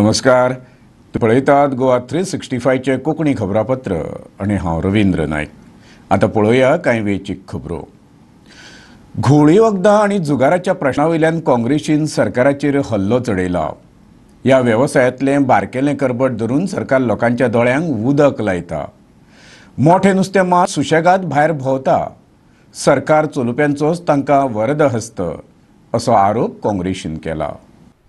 नमस्कार. तूं पळयतात गोवा 365 चे कोंकणी खबरापत्र आनी हांव रवींद्र नायक. आतां पळोवया कांय वेंचीक खबरो. घुवळी वखदां आनी जुगाराच्या प्रश्नावयल्यान काँग्रेसीन सरकाराचेर हल्लो चडयला. ह्या वेवसायांतलें बारकेलें करबट धरून सरकार लोकांच्या दोळ्यांक उदक लायता. मोठें नुस्तें मात सुशेगाद भायर भोंवता. सरकार चलुप्यांचोच तांकां वरदहस्त असो आरोप काँग्रेसीन केला.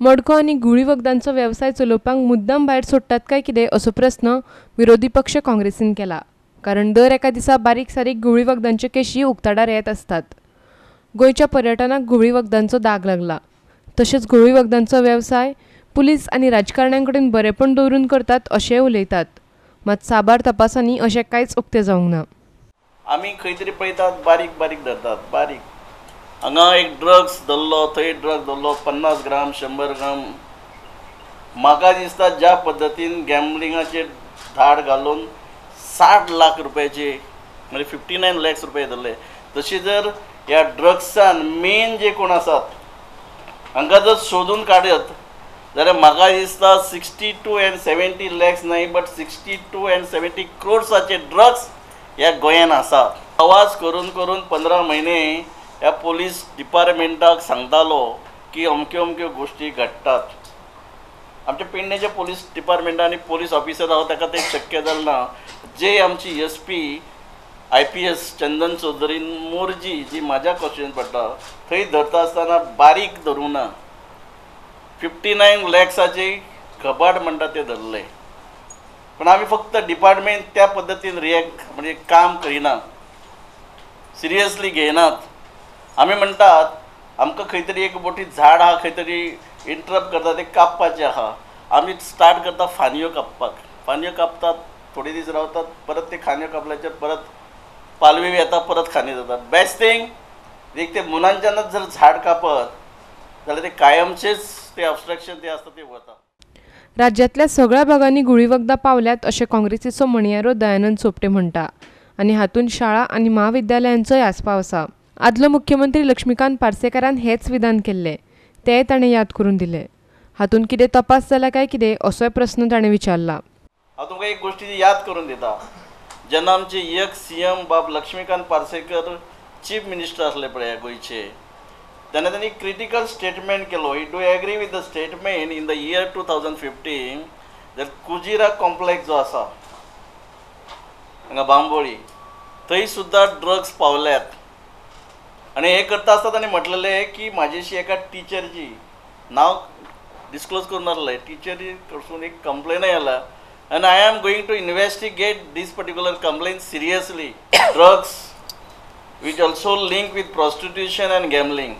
मडको आनी घुवळी वखदांचो वेवसाय चलोवपाक मुद्दाम भायर सोडटात काय कितें असो प्रस्न विरोधी पक्ष काँग्रेसीन केला. कारण दर एका दिसा बारीक सारीक घुवळी वखदांच्यो केशी उक्ताडार येत असतात. गोंयच्या पर्यटनाक घुवळी वखदांचो दाग लागला. तशेंच घुवळी वखदांचो वेवसाय पुलीस आनी राजकारण्यांकडेन बरेपण दवरून करतात अशेंय उलयतात. मात साबार तपासांनी अशें कांयच उक्तें जावंक ना. आमी खंय तरी पळयतात बारीक बारीक धरतात. बारीक हांगा एक ड्रग्स धरलो, थंय ड्रग्स धरलो, 50 ग्राम 100 ग्राम. म्हाका दिसता ज्या पद्दतीन गॅमलिंगाचेर धाड घालून 60 लाख रुपयाचे म्हणजे 59 लाख रुपये धरले. तशी जर ह्या ड्रग्सान मेन जे कोण आसात हांकां जर सोदून काडत जाल्यार म्हाका दिसता 62 and 70 lakhs न्हय बट 62 and 70 crores ड्रग्स ह्या गोंयान आसा. आवाज करून करून 15 म्हयने ह्या पोलीस डिपार्टमेंटाक सांगतालो की अमक्यो अमक्यो गोश्टी घडटात. आमच्या पेडणेच्या पोलीस डिपार्टमेंटांनी पोलीस ऑफिसर आहा ताका ते शक्य जालें ना. जे आमची SP IPS चंदन चौधरी मोर्जी जी म्हाज्या कॉन्स्टिट्युएंसीन पडटा थंय धरता आसतना बारीक धरूं ना. 59 lakhsचे कबाड म्हणटा ते धरले. पण आमी फक्त डिपार्टमेंट त्या पद्दतीन रिएक्ट म्हणजे काम करिना, सिरियसली घेयनात. आमी म्हणटात आमकां खंय तरी एक मोठी झाड आहा खंय तरी इंटरप्ट करता ते कापपाचें आहा. आमी स्टार्ट करता फांदयो कापपाक. फांदयो कापतात, थोडे दीस रावतात, परत ते खांद्यो कापल्याचेर परत पालवी येता, परत खांदे जातात. बेस्ट थिंग एक ते मुनांच्यानच जर झाड कापत जाल्यार ते कायमचेच ते ऑब्स्ट्रक्शन ते आसता ते वता. राज्यांतल्या सगळ्या भागांनी घुवळी वखदां पावल्यात अशें काँग्रेसीचो म्हणयारो दयानंद सोपटे म्हणटा. आनी हातूंत शाळा आनी महाविद्यालयांचोय आस्पाव आसा. आदलो मुख्यमंत्री लक्ष्मीकांत पार्सेकारान हेच विधान केल्ले. तेय ताणें याद करून दिले. हातूंत कितें तपास जाला काय कितें असोय प्रस्न ताणें विचारला. हांव तुमकां एक गोश्टी याद करून दिता. जेन्ना आमचे एक्स CM बाब लक्ष्मीकांत पार्सेकर चीफ मिनिस्टर आसले पळय गोंयचे, तेन्ना तांणी क्रिटिकल स्टेटमेंट केलो. He do agree with the statement in the year 2015 that Kujira complex जो आसा हांगा बांबोळी थंय सुद्दां ड्रग्स पावल्यात. आनी हे करता आसतना ताणें म्हटलेलें की म्हाजेशी एका टिचरची नांव डिस्क्लोज करून नासलें टिचरी कडसून एक कंप्लेनय आयला and I am going to investigate this particular complaint seriously. Drugs which also link with prostitution and gambling.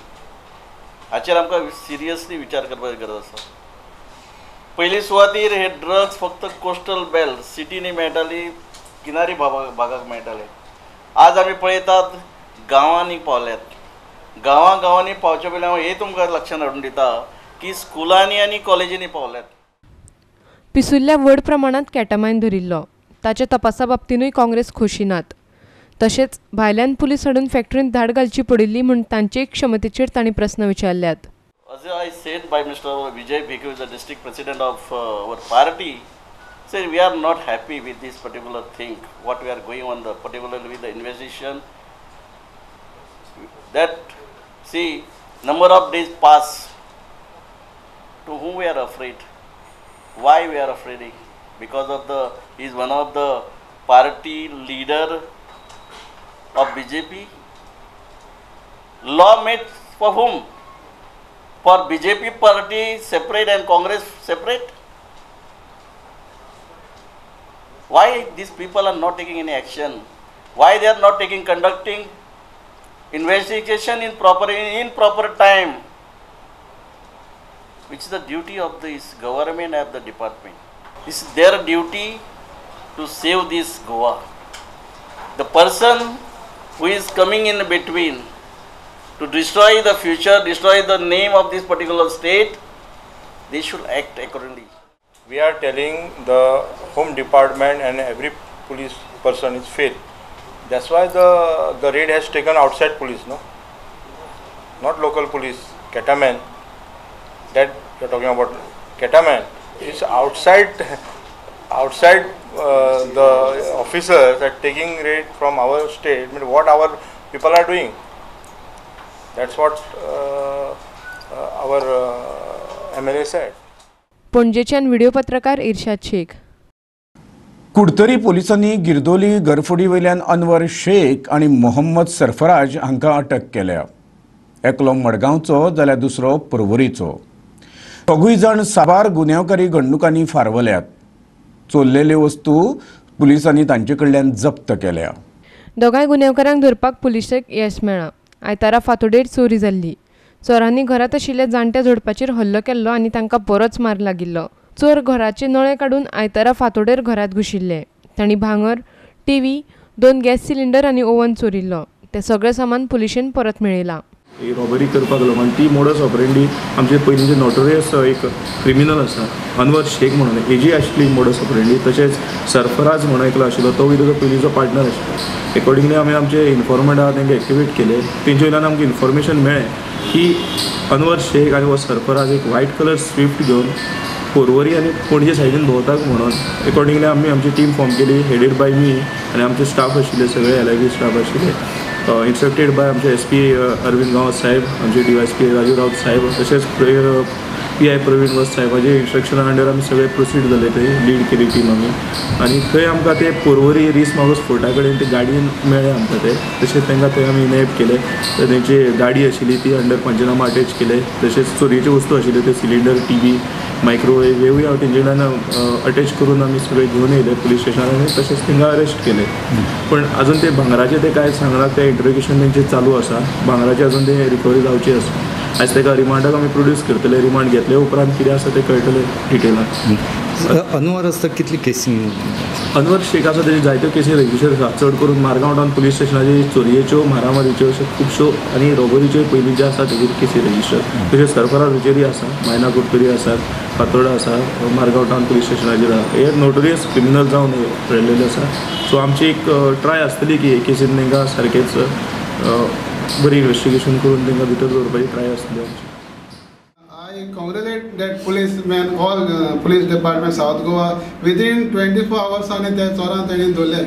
हाचेर आमकां सिरियसली विचार करपाची गरज आसा. पयली सुवातेर हे ड्रग्स फक्त कोस्टल बेल्ट सिटीनी मेळटाली, किनारी भागाक मेळटाले. आज आमी पळयतात गांवांनी पावल्यात. गांवांनी पावचे पयलीं हांव हे तुमकां लक्षांत हाडून दिता की स्कुलांनी आनी कॉलेजींनी पावल्यात. पिसुल्ल्या व्हड प्रमाणांत कॅटामायन धरिल्लो. ताच्या तपासा बाबतीनूय काँग्रेस खोशी नात. तशेंच भायल्यान पुलीस हाडून फॅक्टरींत धाड घालची पडिल्ली म्हूण तांचे क्षमतेचेर तांणी प्रस्न विचारल्यात. As I said by Mr. Vijay Bhekhu, the district president of our party, said we are not happy with this particular thing, what we are going on, particularly with the investigation. That, see, number of days pass. To whom we are afraid? Why we are afraid? Because of he is one of the party leader of BJP. Law made for whom? For BJP party separate and Congress separate? Why these people are not taking any action? Why they are not conducting investigation in proper time? Which is the duty of this government and the department. It's their duty to save this Goa. The person who is coming in between to destroy the future, destroy the name of this particular state, they should act accordingly. We are telling the Home Department and every police person is failed. That's why the raid has taken outside police, no? Not local police, Ketaman. That you're talking about ketamine, It's outside the officers are taking raid from our state. I mean, what our people are doing. That's what our MLA said. पणजेच्यान video पत्रकार इर्शाद शेख. कुडतरी पोलिसांनी गिरदोली घरफोडी वयल्यान अनवर शेख आणि मोहम्मद सरफराज हांकां अटक केल्या. एकलो मडगांवचो जाल्यार दुसरो पर्वरीचो. दोगूय जाण साबार गुन्यांवकारी घडणुकांनी फारवल्यात. चोरलेल्यो वस्तू पुलिसांनी तांचे कडल्यान जप्त केल्या. दोगांय गुन्यांवकारांक धरपाक पुलिसांक येस मेळ्ळां. आयतारा फांतोडेर चोरी जाल्ली. चोरांनी घरांत आशिल्ल्या जाणट्या जोडपाचेर हल्लो केल्लो आनी तांकां बरोच मार लागिल्लो. चोर घराचे नळे काडून आयतारा फांतोडेर घरांत घुशिल्ले. तांणी भांगर, टीव्ही, 2 गॅस सिलिंडर आनी ओव्हन चोरिल्लो. ते सगळें सामान पुलिशेन परत मेळयलां. ही रॉबरी करपाक लागून ती मोडस ऑपरेंडी आमचे पयलींचे नोटोरियस एक क्रिमिनल आसा अनवर शेख म्हणून हेजी आशिल्ली मोडस ऑपरेंडी. तशेंच सरफराज म्हणून एकलो आशिल्लो तो ताजो पयलींचो पार्टनर आशिल्लो. एकॉर्डिंगली आमी आमचे इन्फॉर्मंट आहा तांकां एक्टिवेट केले. तेंचे वयल्यान आमकां इन्फॉर्मेशन मेळ्ळें की अनवर शेख आनी हो सरफराज एक व्हायट कलर स्विफ्ट घेवन पर्वरी आनी पणजे सायडीन भोंवतात म्हणून. एकॉर्डिंगली आमी आमची टीम फॉर्म केली हेडेड बाय मी आनी आमचे स्टाफ आशिल्ले सगळे LIB स्टाफ आशिल्ले. इंस्ट्रक्टेड बाय आमचे SP अरविंद गांवत साहेब, आमचे DYSP राजू रावत साहेब, तशेंच PI प्रवीण वस्त साहेबाचे इन्स्ट्रक्शना अंडर आमी सगळे प्रोसीड जाले. थंय लीड केली टीम आमी आनी थंय आमकां ते पर्वरी रिस मागोस फोर्टा कडेन ते गाडयेन मेळ्ळे आमकां ते. तशेंच तांकां थंय आमी नॅप केले. तेंची गाडी आशिल्ली ती अंडर पंचनामा अटॅच केले. तशेंच चोरयेच्यो वस्तू आशिल्ल्यो ते सिलिंडर, TV, मायक्रोवेव हेवूय हांव तेंचे कडल्यान अटॅच करून आमी सगळे घेवन येयले पुलीस स्टेशनार आनी तशेंच तांकां अरेस्ट केले. पण अजून ते भांगराचे ते कांय सांगना. ते इंटरोगेशन तेंचे चालू आसा. भांगराचे अजून ते रिकवरी जावची आसा. आयज ताका रिमांडाक आमी प्रोड्यूस करतले. रिमांड घेतले उपरांत कितें आसा तें कळटलें डिटेलान. अनवर आसता कितली केसी? अनवर शेख आसा तेजी जायत्यो केसी रजिस्टर आसा. चड करून मारगांव टावन पुलीस स्टेशनाची चोरयेच्यो, मारामारीच्यो अश्यो खुबश्यो आनी रॉबरीच्यो पयलींच्यो आसा तेजेर केसी रजिस्टर. तशेंच सरफराजाचेरूय आसा, मायना कुडतरी आसात, फातोर्डा आसा, मारगांव टावन पुलीस स्टेशनाचेर आसा. हे नोटोरियस क्रिमिनल जावन पडलेले आसा. सो आमची एक ट्राय आसतली की हे केसीन तांकां सारकेंच बरी इन्वेस्टिगेशन करून तांकां भितर दवरपाची ट्राय आसतली आमची. I congratulate that policemen, all police department South Goa within 24 hours आणि त्या चोरांक तेणी धरले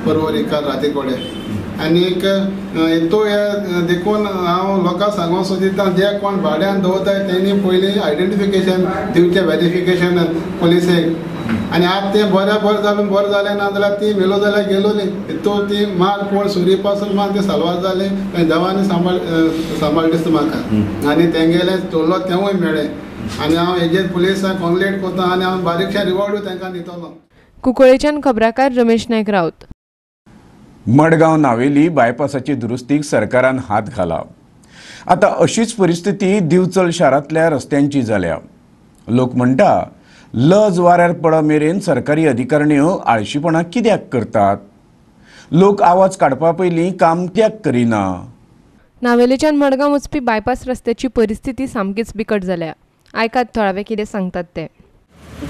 पर्वरी काल राती कोडे. आनी तो हे देखून हांव लोकांक सांगूंक सोदिता जे कोण भाड्यान दवरताय तेणी पयलीं आयडेंटिफिकेशन दिवचें व्हेरिफिकेशन पुलिसेक. आनी आतां तें बरें जालें ना जाल्यार ती मेलो जाल्यार गेलोली. तो ती मार कोण सुरी पासून मार ते साल्वार जाले. देवानी सांबाळ दिसता म्हाका. आनी तेंगेले चोरलो तेवूय मेळ्ळें. आनी हांव हेजेर पुलिसांक कॉंग्रेट करता आनी हांव बारीकशें रिवॉर्डूय तांकां दितलो. कुंकळेच्यान खबराकार रमेश नायक रावत. मडगांव नावेली बायपासाची दुरुस्तीक सरकारान हात घाला. आतां अशीच परिस्थिती दिवचल शारांतल्या रस्त्यांची जाल्या. लोक म्हणटा लज वाऱ्यार पड मेरेन सरकारी अधिकारिण्यो आळशीपणां कित्याक करतात? लोक आवाज काडपा पयलीं काम कित्याक करिना? नावेलीच्यान मडगांव वचपी बायपास रस्त्याची परिस्थिती सामकीच बिकट जाल्या. आयकात थळावे कितें सांगतात ते.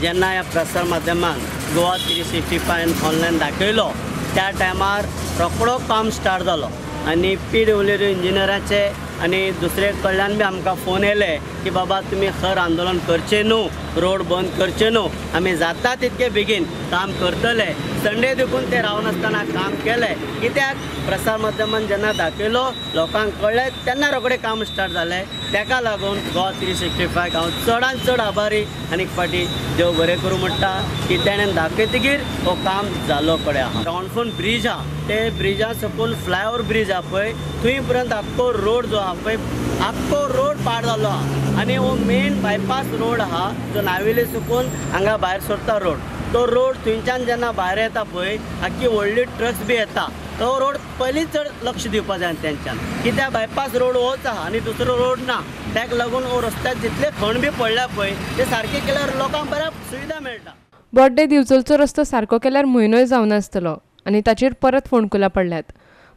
जेन्ना ह्या प्रसार माध्यमांत गोवा 365 ऑनलायन दाखयलो त्या टायमार रोखडो काम स्टार्ट जालो आनी PWD इंजिनियराचे आनी दुसरे कडल्यान बी आमकां फोन येयले की बाबा तुमी खर आंदोलन करचें न्हू, रोड बंद करचें न्हू, आमी जाता तितके बेगीन काम करतले. संडे देखून ते रावनासतना काम केलें. कित्याक प्रसार माध्यमान जेन्ना दाखयलो लोकांक कळ्ळें तेन्ना रोखडें काम स्टार्ट जालें. ताका लागून गोवा 365 हांव चडांत चड आभारी आनी एक फावटी देव बरें करूं म्हणटा की तेणें दाखयतकीर हो काम जालो कडेन आहा. रावणफोन ब्रीज आहा ते ब्रिजा सकून फ्लायओवर ब्रीज आहा पळय थंय पर्यंत आख्खो रोड जो आहा पळय आख्खो रोड पाड जाल्लो आहा. आनी हो मेन बायपास रोड आहा जो नावेली सकून हांगा भायर सरता रोड. तो रोड थंयच्यान जेन्ना भायर येता पळय आख्खी व्हडली ट्रक्स बी येता. तो रोड पयलींच चड लक्ष दिवपा जाय तेंच्यान. कित्याक बायपास रोड होच आहा आनी दुसरो रोड ना. ताका लागून हो रस्त्यार जितले खण बी पडल्या पळय ते सारके केल्यार लोकांक बऱ्या सुविधा मेळटा. बड्डे दिवचलचो रस्तो सारको केल्यार म्हयनोय जावनासतलो आनी ताचेर परत फोंडकुलां पडल्यात.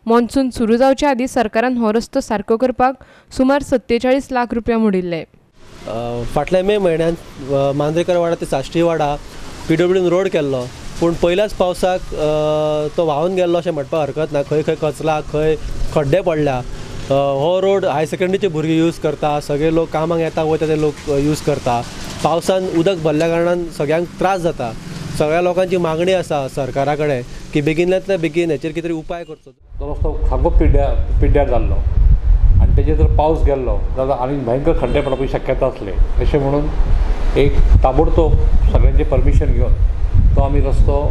मॉन्सून सुरू जावचे आदीं सरकारान हो रस्तो सारको करपाक सुमार 47 लाख रुपया मोडिल्ले. फाटल्या मे म्हयन्यात मांद्रेकर वाडा ते साश्टी वाडा PWDन रोड केल्लो पूण पयल्याच पावसाक तो व्हांवन गेल्लो अशें म्हणपाक हरकत ना. खंय खंय कचला, खंय खड्डे पडल्या. हो रोड हायर सेकंडरीचे भुरगे यूज करता, सगळे लोक कामाक येता वयता ते लोक यूज करता पावसान उदक भरल्या कारणान सगळ्यांक त्रास जाता. सगळ्या लोकांची मागणी आसा सरकारा कडेन की बेगिनांतल्या बेगीन हेचेर कितें तरी उपाय करचो. तो रस्तो सामको पिड्ड्यार जाल्लो आनी तेजेर जर पावस गेल्लो जाल्यार आनीक भयंकर खड्डे पडपाची शक्यता आसली. अशें म्हणून एक ताबडतोब सगळ्यांचें परमिशन घेवन तो आमी रस्तो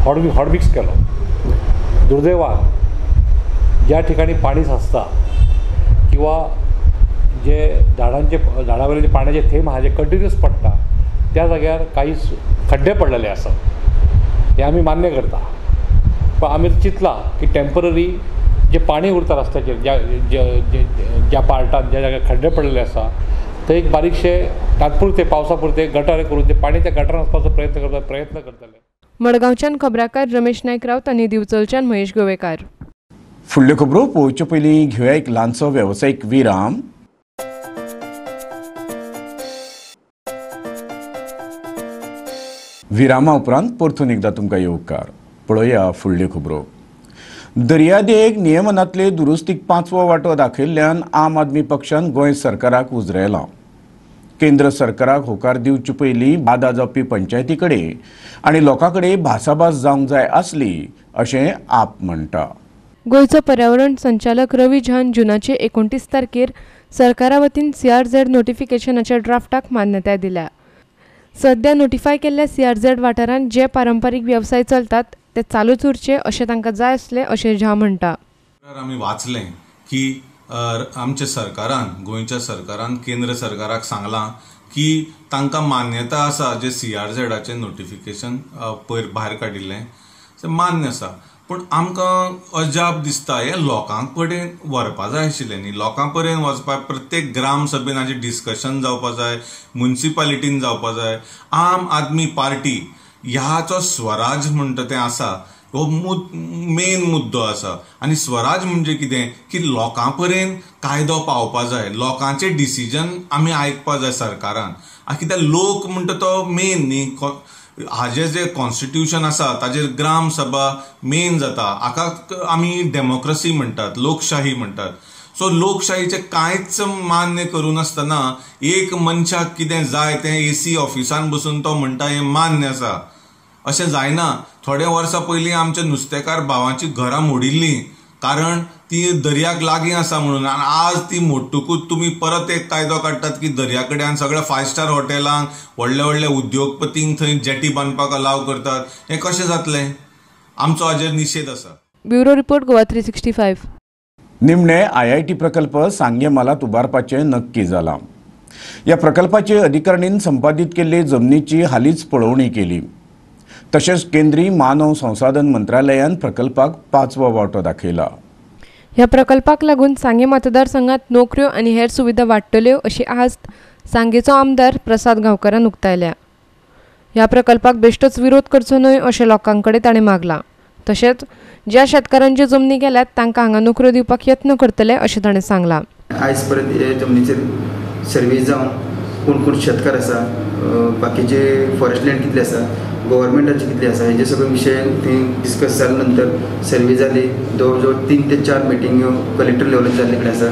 हॉटमिक्स केलो. दुर्दैवान ज्या ठिकाणी पाणी साचता किंवा जे झाडां वयले जे पाण्याचे थेंब आहा जे कंटिन्युअस पडटा त्या जाग्यार काही खड्डे पडलेले आसात. हे आमी मान्य करता. पण आमी चिंतलां की टेम्पररी जे पाणी उरता रस्त्याचेर ज्या पार्टान ज्या जाग्यार खड्डे पडलेले आसा थंय एक बारीकशे तात्पुरते पावसा पुरते गटार करून ते पाणी त्या गटारान वचपाचो प्रयत्न करतले. मडगांवच्यान खबराकार रमेश नायक रावत आनी दिवचलच्यान महेश गोवेकार. फुडल्यो खबरो पळोवचे पयलीं घेवया एक ल्हानसो वेवसायीक विराम. विरामा उपरांत परतून एकदा तुमकां येवकार. पळोवया फुडल्यो खबरो. दर्यादेग नियमनांतले दुरुस्तीक 5वो वांटो दाखयिल्ल्यान आम आदमी पक्षान गोंय सरकाराक उजरायलां. केंद्र सरकाराक होकार दिवचे पयलीं बादा जावपी पंचायती कडेन आनी लोकां कडेन भासाभास जावंक जाय आसली अशें आप म्हणटा. गोंयचो पर्यावरण संचालक रवी झान जुनाचे 29 तारखेर सरकारा वतीन CRZ नोटिफिकेशनाच्या ड्राफ्टाक मान्यताय दिल्या. सध्या नोटिफाय केल्ल्या CRZ वाठारांत जे पारंपारीक वेवसाय चलतात ते चालूच उरचे अशें तांकां जाय आसले अशें झा म्हणटा. आमी वाचलें की आमच्या सरकारान गोंयच्या सरकारान केंद्र सरकाराक सांगलां की तांकां मान्यता आसा जे CRZचें नोटिफिकेशन भायर काडिल्लें तें मान्य आसा. पूण आमकां अजाप दिसता हें लोकां कडेन व्हरपा जाय आशिल्लें न्ही. लोकां पर्यंत वचपाक प्रत्येक ग्राम सभेन हाचें डिस्कशन जावपा जाय, म्युनिसिपालिटीन जावपा जाय. आम आदमी पार्टी ह्याचो स्वराज म्हणटा तें आसा हो मेन मुद्दो आसा. आनी स्वराज म्हणजे कितें की लोकां पर्यंत कायदो पावपा जाय, लोकांचें डिसिजन आमी आयकपा जाय सरकारान. कित्याक लोक म्हणटा तो मेन न्ही. हाजें जें कॉन्स्टिट्यूशन आसा ताजेर ग्राम सभा मेन जाता. हाका आमी डेमोक्रेसी म्हणटात, लोकशाही म्हणटात. सो लोकशाहीचें कांयच मान्य करूं नासतना एक मनशाक कितें जाय तें AC ऑफिसान बसून तो म्हणटा हें मान्य आसा अशें जायना. थोड्या वर्सां पयलीं आमच्या नुस्तेकार भावांची घरां मोडिल्लीं कारण ती दर्याक लागीं आसा म्हणून. आनी आज ती मोडटकूच तुमी परत एक कायदो काडटात की दर्या कडेन सगळ्या 5 स्टार हॉटेलांक व्हडल्या व्हडल्या उद्योगपतींक थंय जेटी बांदपाक अलाव करतात. हें कशें जातलें? आमचो हाजेर निशेध आसा. Bureau report Goa 365. निमणे IIT प्रकल्प सांगेमालात उबारपाचें नक्की जालां. ह्या प्रकल्पाचे अधिकारीणीन संपादीत केल्ले जमनीची हालींच पळोवणी केली. तशेंच केंद्रीय मानव संसाधन मंत्रालयान प्रकल्पाक 5वो वांटो दाखयला. ह्या प्रकल्पाक लागून सांगे मतदारसंघात नोकऱ्यो आनी हेर सुविधा वाडटल्यो अशी आस्त सांगेचो आमदार प्रसाद गांवकारान उक्तायल्या. ह्या प्रकल्पाक बेश्टोच विरोध करचो न्हय अशें लोकांकडे ताणें मागलां. तशेंच ज्या शेतकारांच्यो जमनी गेल्यात तांकां हांगा नोकऱ्यो दिवपाक यत्न करतले अशें ताणें सांगलां. आयज पर्यंत हे जमनीचेर सर्वे जावन कोण कोण शेतकार आसा, बाकीचे फॉरेस्ट लँड कितले आसा, गव्हर्मेंटाचे कितले आसा, हेजे सगळे विशय थंय डिस्कस जाले नंतर सर्वे जाली. जवळ जवळ 3 ते 4 मिटींग्यो कलेक्टर लेवलार जाल्ले कडेन आसा.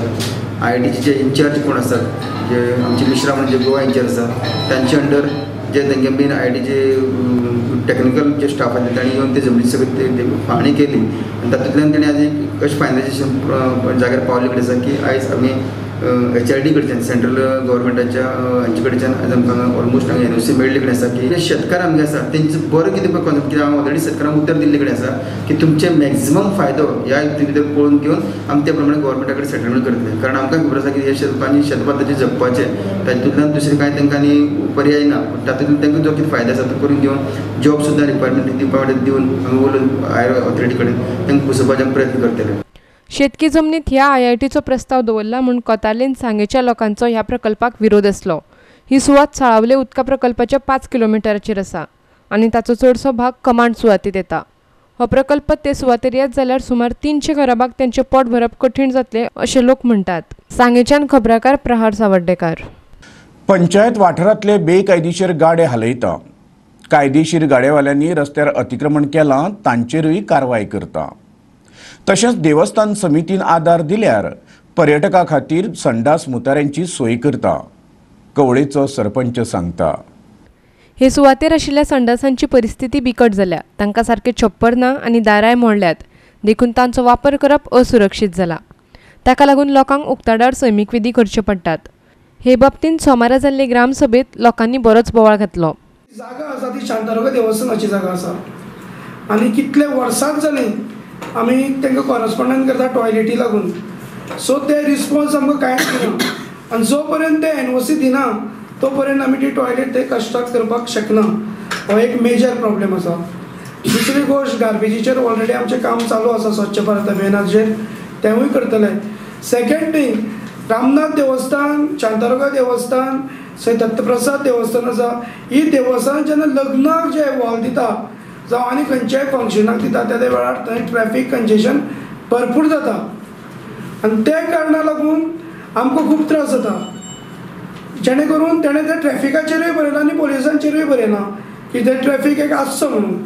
IITचे जे इन्चार्ज कोण आसात, जे आमचे मिश्रा म्हणजे गोवा इन्चार्ज आसा, तांचे अंडर जे तांगे मेन IITचे टेक्निकल जे स्टाफ आसले तांणी येवन ते जमनी सगळी पाहणी केली. आनी तातूंतल्यान ताणें आज कशें फायनलायजेशन जाग्यार पावले कडेन आसा की आयज आमी HRD कडच्यान सेंट्रल गव्हर्मेंटाच्या हांचे कडच्यान आज आमकां ऑलमोस्ट हांगा NOC मेळ्ळे कडेन आसा की शेतकार आमगे आसा तेंचे बरो कितें पळय कॉन्सेप्ट कित्याक हांव ऑलरेडी शेतकारांक उतर दिल्ले कडेन आसा की तुमचे मॅक्झिमम फायदो ह्या युती भितर पळोवन घेवन आमी त्या प्रमाणे गव्हर्मेंटा कडेन सेटलमेंट करतले. कारण आमकां खबर आसा की हे शेतकारांनी शेतपाताचे जगपाचे तातूंतल्यान दुसरें कांय तांकां आनी पर्याय ना. तातूंतल्यान तांकां जो कितें फायदो आसा तो करून घेवन जॉब सुद्दां रिक्वायरमेंट दिवपा खातीर दिवन आमी उलोवन हायर ऑथॉरिटी कडेन तांकां पुसोवपाचे प्रयत्न करतले. शेतकी जमनीत ह्या IITचो प्रस्ताव दवरला म्हूण कोतालेन सांगेच्या लोकांचो ह्या प्रकल्पाक विरोध आसलो. ही सुवात साळावले उदका प्रकल्पाच्या 5 किलोमिटराचेर आसा आनी ताचो चडसो भाग कमांड सुवातीत येता. हो प्रकल्प ते सुवातेर येत जाल्यार सुमार 300 घराबाक तेंचे पोट भरप कठीण जातले अशें लोक म्हणटात. सांगेच्यान खबराकार प्रहार सावड्डेकार. पंचायत वाठारांतले बेकायदेशीर गाडे हालयता. कायदेशीर गाडेवाल्यांनी रस्त्यार अतिक्रमण केलां तांचेरूय कारवाय करता. तशेंच देवस्थान समितीन आदार दिल्यार पर्यटकां खातीर संडास मुताऱ्यांची सोय करता. कवळेचो सरपंच सांगता. हे सुवातेर आशिल्ल्या संडासांची परिस्थिती बिकट जाल्या. तांकां सारके छप्पर ना आनी दाराय मोडल्यात. देखून तांचो वापर करप असुरक्षीत जाला. ताका लागून लोकांक उक्ताडार सैमीक विधी करचे पडटात. हे बाबतींत सोमारा जाल्ले ग्रामसभेत लोकांनी बरोच बोवाळ घातलो. जागा आसा ती शांतारोगा देवस्थानाची जागा आसा आनी कितले वर्सांच जालीं आमी तांकां कॉरस्पॉन्डंट करता टॉयलेटी लागून. सो ते रिस्पॉन्स आमकां कांयच दिना आनी जो पर्यंत ते एनओसी दिना तो पर्यंत आमी ती टॉयलेट ते कन्स्ट्रक्ट करपाक शकना. हो एक मेजर प्रॉब्लेम आसा. दुसरी गोश्ट गार्बेजीचेर ऑलरेडी आमचें काम चालू आसा स्वच्छ भारत अभियानाचेर, तेवूय करतले. सेकंड थिंग, रामनाथ देवस्थान, शांतारोगा देवस्थान, थंय दत्तप्रसाद देवस्थान आसा. ही देवस्थान जेन्ना लग्नाक जे हॉल दिता जावं आनी खंयच्याय फंक्शनाक दिता त्या वेळार थंय ट्रॅफीक कंजेशन भरपूर जाता आनी त्या कारणाक लागून आमकां खूब त्रास जाता. जेणे करून तेणें त्या ट्रॅफिकाचेरूय बरयना आनी पोलिसांचेरूय बरयना की ते ट्रॅफीक एक आसचो म्हणून.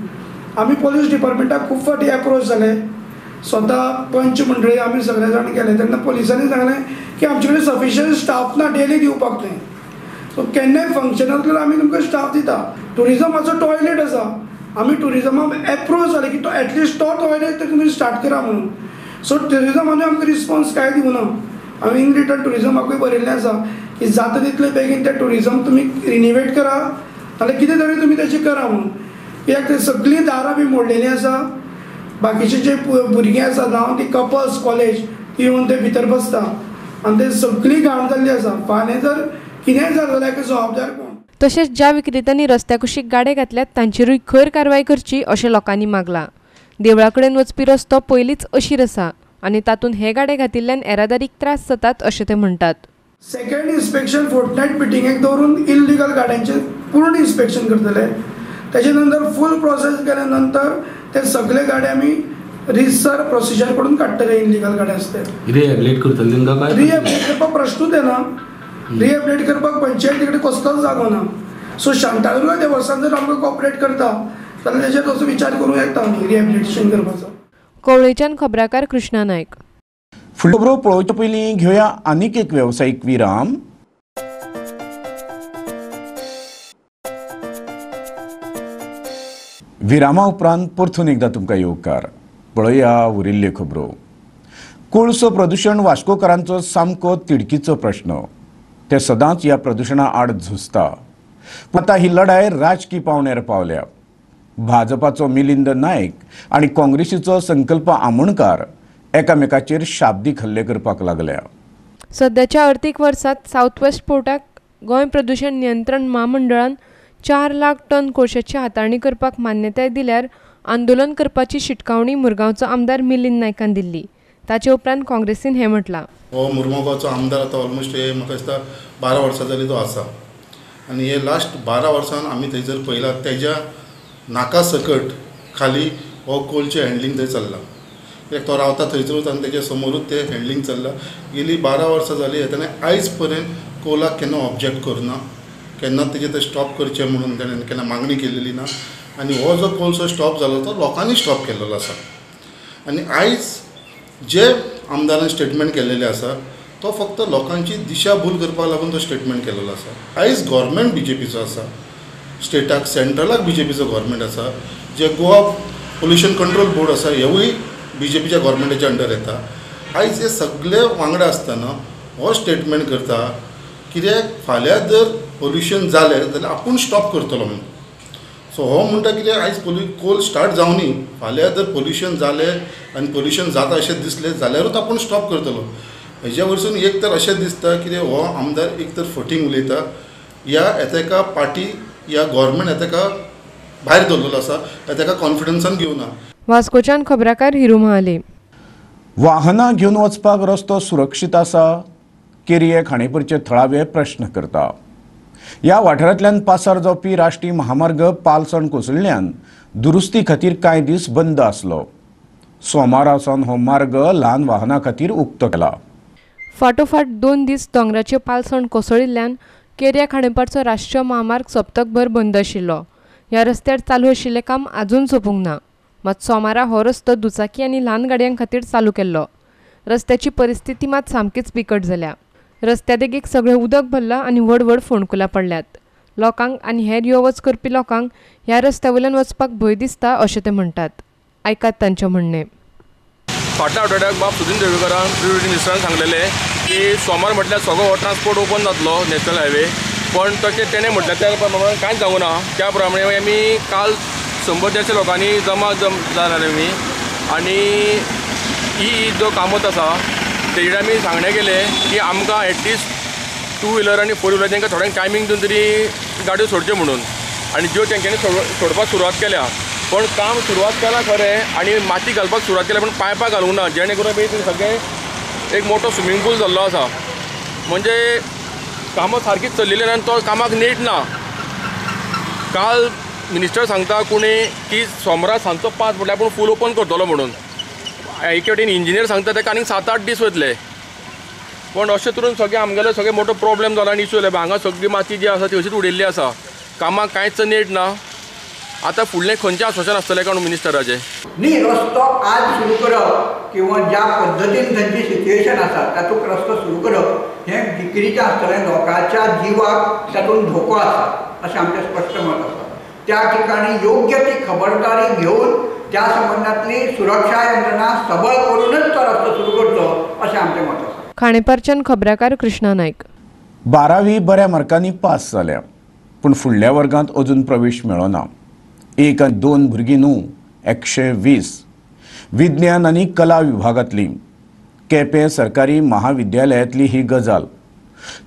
आमी पोलीस डिपार्टमेंटाक खूब फावटी एप्रोच जाले, स्वता पंच मंडळी आमी सगळे जाण गेले तेन्ना पोलिसांनी सांगलें की आमचे कडेन सफिशियंट स्टाफ ना डेली दिवपाक थंय. सो केन्नाय फंक्शन आसल्यार आमी तुमकां स्टाफ दिता. टुरिजमाचो टॉयलेट आसा, आमी टुरिजमाक एप्रोच जाले की तो एटलिस्ट तो टॉयलेट तुमी स्टार्ट करा म्हणून. सो टुरिजमानूय आमकां रिस्पॉन्स कांय दिवना. हांवें इन रिटर्न टुरिजमाकूय बरयल्लें आसा की जाता तितले बेगीन ते टुरिजम तुमी रिनिवेट करा नाल्यार कितें तरी तुमी तेजें करा म्हणून. कित्याक ते सगळीं दारां बी मोडलेलीं आसा. बाकीचे जे भुरगे आसा जावं ती कपल्स कॉलेज ती येवन ते भितर बसता आनी ते सगळी घाण जाल्ली आसा. फाल्यां जर कितेंय जालें जाल्यार हाका जबाबदार कोण? तशेंच ज्या विक्रेत्यांनी रस्त्या कुशीक गाडे घातल्यात तांचेरूय खर कारवाय करची अशें लोकांनी मागलां. देवळा कडेन वचपी रस्तो पयलींच अशीर आसा आनी तातूंत हे गाडे घातिल्ल्यान येरादारीक त्रास जातात अशें ते म्हणटात. सेकंड इन्स्पेक्शन फोर्टनायट मिटिंगेक दवरून इल्लिगल गाड्यांचें पूर्ण इन्स्पेक्शन करतले. तेजे नंतर फूल प्रोसेस केल्या नंतर ते सगळे गाडे आमी रिसर प्रोसिजर करून काडटले. इल्लिगल गाडे आसता रिहॅबिलिट करतले तेंकां काय? रिहॅबिलिट करपाक प्रश्नूच येना. रिहॅबिलिट करपाक पंचायती कडेन कसलोच जागो ना. सो शांतादुर्गा देवस्थान जर आमकां कॉपरेट करता जाल्यार तेजेर तसो विचार करूं येता आमी रिहॅबिलिटेशन करपाचो. कवळेच्यान खबराकार कृष्णा नायक. फुडलो खबरो पळोवचे पयलीं घेवया आनीक एक वेवसायीक विराम. विरामा उपरांत परतून एकदां तुमकां येवकार. पळया उरिल्ल्यो खबरो. कोळसो प्रदूशण वास्कोकारांचो सामको तिडकीचो प्रश्न. ते सदांच ह्या प्रदूशणा आड झुजता. पूण आतां ही लढाय राजकी पावण्यार पावल्या. भाजपाचो मिलिंद नायक आनी काँग्रेसीचो संकल्प आमोणकार एकामेकाचेर शाब्दीक हल्ले करपाक लागल्या. सध्याच्या अर्थीक वर्सांत साउथ वेस्ट पोर्टाक गोंय प्रदूषण नियंत्रण महामंडळान 4 लाख टन कोळशाची हाताळणी करपाक मान्यताय दिल्यार आंदोलन करपाची शिटकावणी मुरगांवचो आमदार मिलिंद नायकान दिल्ली. ताचे उपरांत काँग्रेसीन हें म्हटलां. हो मुरगांवचो आमदार आतां ऑलमोस्ट म्हाका दिसता 12 वर्सां जाली तो आसा आनी हे लास्ट 12 वर्सान आमी थंयसर पळयलां तेज्या नाका सकट खाली हो कोलचे हँडलींग थंय चल्लां. कित्याक तो रावता थंयसरूच आनी तेज्या समोरूच ते हँडलींग चल्लां. गेली 12 वर्सां जाली ताणें आयज पर्यंत कोलाक केन्ना ऑब्जेक्ट करुना, केन्ना तेजें ते स्टॉप करचें म्हणून ताणें केन्ना मागणी केलेली ना. आनी हो जो कोलसो स्टॉप जालो तो लोकांनी स्टॉप केल्लो आसा. आनी आयज जे आमदारान स्टेटमेंट केल्लेले आसा तो फक्त लोकांची दिशाभूल करपाक लागून तो स्टेटमेंट केल्लो आसा. आयज गव्हर्मेंट बीजेपीचो आसा, स्टेटाक सेंट्रलाक बीजेपीचो गव्हर्मेंट आसा, जे गोवा पोल्युशन कंट्रोल बोर्ड आसा हेवूय बीजेपीच्या गव्हर्मेंटाच्या अंडर येता. आयज हे सगळे वांगडा आसतना हो स्टेटमेंट करता कित्याक फाल्यां जर पोल्युशन जालें जाल्यार आपूण स्टॉप करतलो म्हणून. सो हो म्हणटा कितें आयज कोल स्टार्ट जावनी, फाल्यां जर पोल्युशन जालें आनी पोल्युशन जाता अशें दिसलें जाल्यारूच आपूण स्टॉप करतलो. हेज्या वयरसून एक तर अशें दिसता कितें हो आमदार एक तर फटींग उलयता या तेका पार्टी या गव्हर्मेंट तेका भायर दवरलेलो आसा, तेका कॉन्फिडन्सान घेवना. वास्कोच्यान खबराकार हिरू महाले. वाहनां घेवन वचपाक रस्तो सुरक्षीत आसा? केरिये खाणेपूरचे थळावे प्रश्न करता. ह्या वाठारांतल्यान पासार जावपी राष्ट्रीय महामार्ग पालसण कोसळिल्ल्यान दुरुस्ती खातीर कांय दीस बंद आसलो. सोमारा सावन हो मार्ग ल्हान वाहनां खातीर उक्तो केला. फाटोफाट 2 दीस दोंगराचे पालसण कोसळिल्ल्यान केरिया खांडेपारचो राष्ट्रीय महामार्ग सप्तकभर बंद आशिल्लो. ह्या रस्त्यार चालू आशिल्लें काम आजून सोंपूंक ना. मात सोमारा हो रस्तो दुचाकी आनी ल्हान गाडयां खातीर चालू केल्लो. रस्त्याची परिस्थिती मात सामकीच बिकट जाल्या. रस्त्या देगेक सगळें उदक भरलां आनी व्हड व्हड फोंडकुलां पडल्यात. लोकांक आनी हेर यो वच करपी लोकांक ह्या रस्त्या वयल्यान वचपाक भंय दिसता अशें ते म्हणटात. आयकात तांचें म्हणणें. फाटल्या आठवड्याक बाब सुदीन देवळकारान प्रिव्हिटी मिनिस्टरान सांगलेलें की सोमार म्हटल्यार सगळो हो ट्रान्सपोर्ट ओपन जातलो नॅशनल हायवे, पण तशें तेणें म्हटल्यार त्या प्रमाणे कांयच जावूं ना. त्या प्रमाणे आमी काल 100 लोकांनी जमा जाल्यात आमी आनी ही जो कामत आसा तेजेर आमी सांगणें केलें की आमकां एटलिस्ट 2 व्हिलर आनी 4 व्हिलर तांकां थोड्यांक टायमींग दिवन तरी गाडयो सोडच्यो म्हणून, आनी ज्यो तेंच्यांनी सोडपाक सुरवात केल्या. पण काम सुरवात केला खरें आनी माती घालपाक सुरवात केल्या पण पायपां घालूंक ना, जेणे करून सगळें एक मोठो स्विमींग पूल जाल्लो आसा. म्हणजे कामां सारकीच चल्लेली आनी तो कामाक नेट ना. काल मिनिस्टर सांगता कोणी की सोमारा सांजचो 5 म्हटल्यार पूण फूल ओपन करतलो म्हणून. एके वटेन इंजिनियर सांगता तेका आनीक 7-8 दीस वतले. पण अशें करून सगळें आमगेलो सगळें मोठो प्रॉब्लेम जाला आनी इश्यू जाले. हांगा सगळी माती जी आसा ती अशीच उडयल्ली आसा. कामाक कांयच नेट ना. आता फुडलें खंयचें आश्वासन आसतलें काय मिनिस्टराचें? न्ही रस्तो आज सुरू करप किंवा ज्या पद्दतीन थंयची सिच्युएशन आसा तातूंत रस्तो सुरू करप हें विक्रीचें आसतलें. लोकांच्या जिवाक तातूंत धोको आसा अशें आमचें स्पश्ट मत आसा. त्या ठिकाणी योग्य ती खबरदारी घेवन त्या संबंधातली सुरक्षा यंत्रणा सबळ करूनच तो रस्तो सुरू करचो अशें आमचें मत आसा. खाणेपारच्यान खबराकार कृष्णा नायक. 12वी बऱ्या मार्कांनी पास जाल्या, पूण फुडल्या वर्गांत अजून प्रवेश मेळना. 1 आनी 2 भुरगीं न्हू 120. विज्ञान आनी कला विभागांतली केपें सरकारी महाविद्यालयांतली ही गजाल.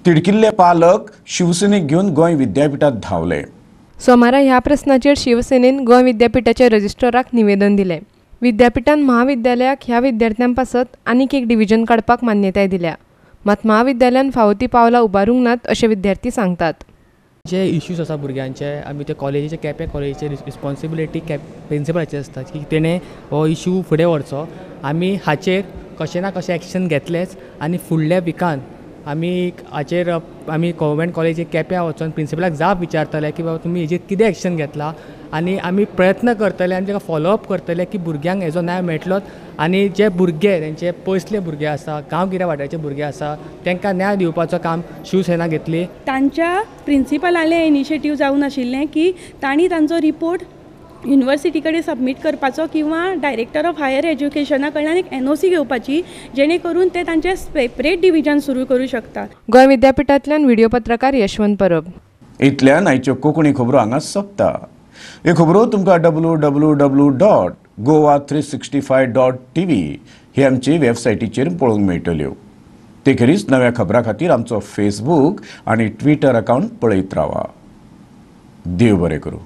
तिडकिल्ले पालक शिवसेनेक घेवन गोंय विद्यापीठांत धांवले. सोमारा ह्या प्रस्नाचेर शिवसेनेन गोंय विद्यापीठाच्या रजिस्ट्राराक निवेदन दिलें. विद्यापीठान महाविद्यालयाक ह्या विद्यार्थ्यां पासत आनीक एक डिव्हिजन काडपाक मान्यताय दिल्या. मात महाविद्यालयान फावो ती पावलां उबारूंक नात अशें विद्यार्थी सांगतात. जे इश्यूज आसा भुरग्यांचे आमी ते कॉलेजीचे केपें कॉलेजीचे रिस्पॉन्सिबिलिटी प्रिंसिपलाची आसता की तेणें हो इश्यू फुडें व्हरचो. आमी हाचेर कशें ना कशें एक्शन घेतलेंच आनी फुडल्या विकान आमी हाचेर आमी गव्हर्मेंट कॉलेजी केप्यां वचून प्रिंसिपलाक जाप विचारतले की बाबा तुमी हेजेर कितें एक्शन घेतला आनी आमी प्रयत्न करतले आनी ताका फॉलोअप करतले की भुरग्यांक हेजो न्याय मेळटलोच आनी जे भुरगे तेंचे पयसले भुरगे आसा गांवगिऱ्या वाठाराचे भुरगे आसा तांकां न्याय दिवपाचो काम शिवसेना घेतली. तांच्या प्रिंसिपलालें इनिशिएटीव जावन आशिल्लें की तांणी तांचो रिपोर्ट युनिवर्सिटी कडेन सबमीट करपाचो किंवा डायरेक्टर ऑफ हायर एज्युकेशना कडल्यान एक NOC घेवपाची जेणे करून ते तांचे सेपरेट डिव्हिजन सुरू करूं शकतात. गोंय विद्यापीठांतल्यान व्हिडिओ पत्रकार यशवंत परब. इतल्यान आयच्यो कोंकणी खबरो हांगा सोंपता. ह्यो खबरो तुमकां www.goa365.tv ही आमची वेबसायटीचेर पळोवंक मेळटल्यो. ते खेरीज नव्या खबरां खातीर आमचो फेसबूक आनी ट्विटर अकावंट पळयत रावा. देव बरें करूं.